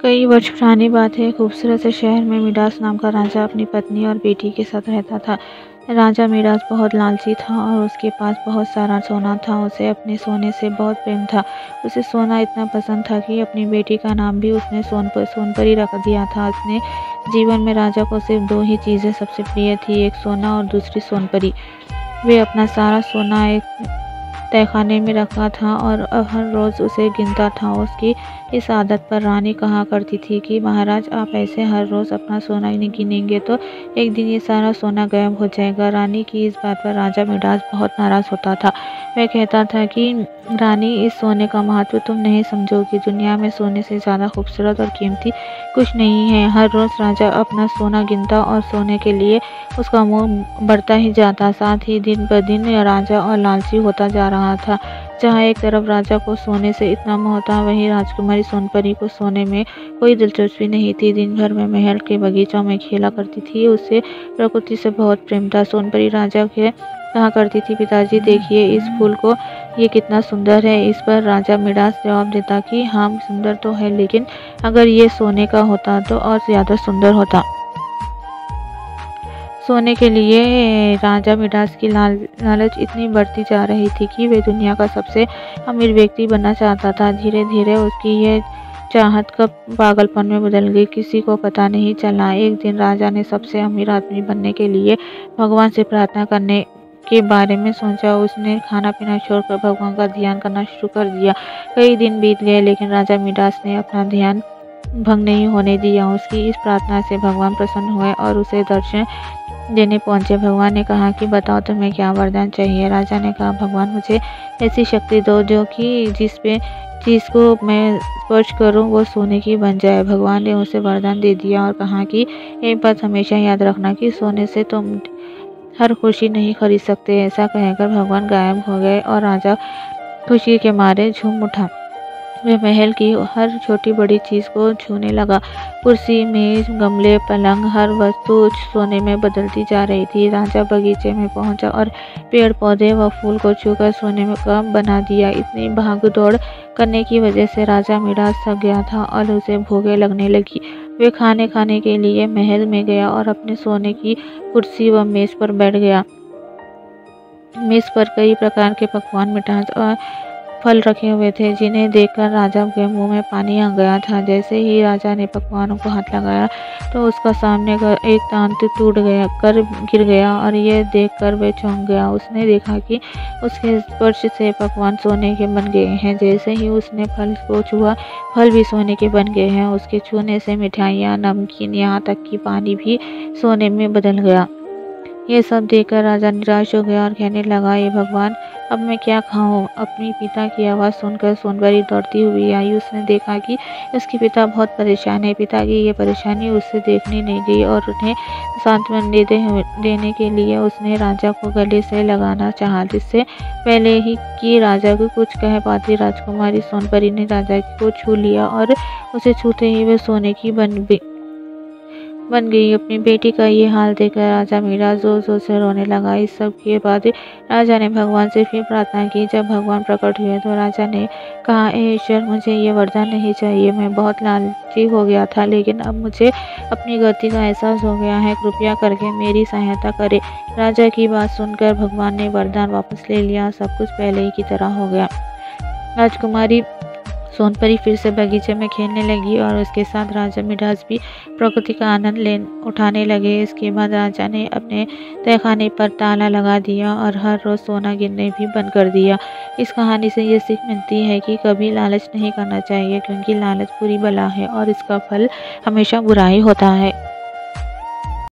कई वर्ष पुरानी बात है। खूबसूरत से शहर में मिडास नाम का राजा अपनी पत्नी और बेटी के साथ रहता था। राजा मिडास बहुत लालची था और उसके पास बहुत सारा सोना था। उसे अपने सोने से बहुत प्रेम था। उसे सोना इतना पसंद था कि अपनी बेटी का नाम भी उसने सोनपरी रख दिया था। उसने जीवन में राजा को सिर्फ दो ही चीज़ें सबसे प्रिय थी, एक सोना और दूसरी सोनपरी। वे अपना सारा सोना एक तहखाने में रखा था और हर रोज़ उसे गिनता था। उसकी इस आदत पर रानी कहा करती थी कि महाराज, आप ऐसे हर रोज़ अपना सोना नहीं गिनेंगे तो एक दिन ये सारा सोना गायब हो जाएगा। रानी की इस बात पर राजा मिडास बहुत नाराज़ होता था। वह कहता था कि रानी, इस सोने का महत्व तुम नहीं समझोगी। दुनिया में सोने से ज़्यादा खूबसूरत और कीमती कुछ नहीं है। हर रोज़ राजा अपना सोना गिनता और सोने के लिए उसका मोह बढ़ता ही जाता। साथ ही दिन ब दिन राजा और लालची होता जा रहा था। जहाँ एक तरफ राजा को सोने से इतना मोह था, वहीं राजकुमारी सोनपरी को सोने में कोई दिलचस्पी नहीं थी। दिन भर में महल के बगीचों में खेला करती थी। उसे प्रकृति से बहुत प्रेम था। सोनपरी राजा के कहा करती थी, पिताजी देखिए इस फूल को, ये कितना सुंदर है। इस पर राजा मिडास जवाब देता कि हाँ, सुंदर तो है, लेकिन अगर ये सोने का होता तो और ज़्यादा सुंदर होता। सोने के लिए राजा मिडास की लालच इतनी बढ़ती जा रही थी कि वह दुनिया का सबसे अमीर व्यक्ति बनना चाहता था। धीरे धीरे उसकी यह चाहत कब पागलपन में बदल गई, किसी को पता नहीं चला। एक दिन राजा ने सबसे अमीर आदमी बनने के लिए भगवान से प्रार्थना करने के बारे में सोचा। उसने खाना पीना छोड़कर भगवान का ध्यान करना शुरू कर दिया। कई दिन बीत गए, लेकिन राजा मिडास ने अपना ध्यान भंग नहीं होने दिया। उसकी इस प्रार्थना से भगवान प्रसन्न हुए और उसे दर्शन देने पहुंचे। भगवान ने कहा कि बताओ, तुम्हें क्या वरदान चाहिए। राजा ने कहा, भगवान, मुझे ऐसी शक्ति दो जो कि चीज़ को मैं स्पर्श करूं वो सोने की बन जाए। भगवान ने उसे वरदान दे दिया और कहा कि एक बात हमेशा याद रखना कि सोने से तुम हर खुशी नहीं खरीद सकते। ऐसा कहकर भगवान गायब हो गए और राजा खुशी के मारे झूम उठा। वह महल की हर छोटी बड़ी चीज़ को छूने लगा। कुर्सी, मेज, गमले, पलंग, हर वस्तु सोने में बदलती जा रही थी। राजा बगीचे में पहुंचा और पेड़ पौधे व फूल को छूकर सोने में का बना दिया। इतनी भाग दौड़ करने की वजह से राजा मिडास थक गया था और उसे भूखे लगने लगी। वे खाने के लिए महल में गया और अपने सोने की कुर्सी व मेज पर बैठ गया। मेज पर कई प्रकार के पकवान, मिठास और फल रखे हुए थे, जिन्हें देखकर राजा के मुंह में पानी आ गया था। जैसे ही राजा ने पकवानों को हाथ लगाया तो उसका सामने का एक दांत टूट गया कर गिर गया और यह देखकर वह चौंक गया। उसने देखा कि उसके स्पर्श से पकवान सोने के बन गए हैं। जैसे ही उसने फल को छुआ, फल भी सोने के बन गए हैं। उसके छूने से मिठाइयाँ, नमकीन, यहाँ तक कि पानी भी सोने में बदल गया। ये सब देखकर राजा निराश हो गया और कहने लगा, ये भगवान, अब मैं क्या खाऊं। अपनी पिता की आवाज़ सुनकर सोनपरी दौड़ती हुई आई। उसने देखा कि उसके पिता बहुत परेशान है। पिता की ये परेशानी उससे देखनी नहीं गई और उन्हें सांत्वना देने के लिए उसने राजा को गले से लगाना चाहा। जिससे पहले ही कि राजा को कुछ कह पाती, राजकुमारी सोनपरी ने राजा को छू लिया और उसे छूते ही वह सोने की बन गई। अपनी बेटी का ये हाल देखकर राजा मिडास जोर जोर से रोने लगा। इस सब के बाद राजा ने भगवान से फिर प्रार्थना की। जब भगवान प्रकट हुए तो राजा ने कहा, हे ईश्वर, मुझे ये वरदान नहीं चाहिए। मैं बहुत लालची हो गया था, लेकिन अब मुझे अपनी गलती का एहसास हो गया है। कृपया करके मेरी सहायता करें। राजा की बात सुनकर भगवान ने वरदान वापस ले लिया। सब कुछ पहले ही की तरह हो गया। राजकुमारी सोनपरी फिर से बगीचे में खेलने लगी और उसके साथ राजा मिडास भी प्रकृति का आनंद उठाने लगे। इसके बाद राजा ने अपने तहखाने पर ताला लगा दिया और हर रोज़ सोना गिनने भी बंद कर दिया। इस कहानी से ये सीख मिलती है कि कभी लालच नहीं करना चाहिए, क्योंकि लालच बुरी बला है और इसका फल हमेशा बुरा ही होता है।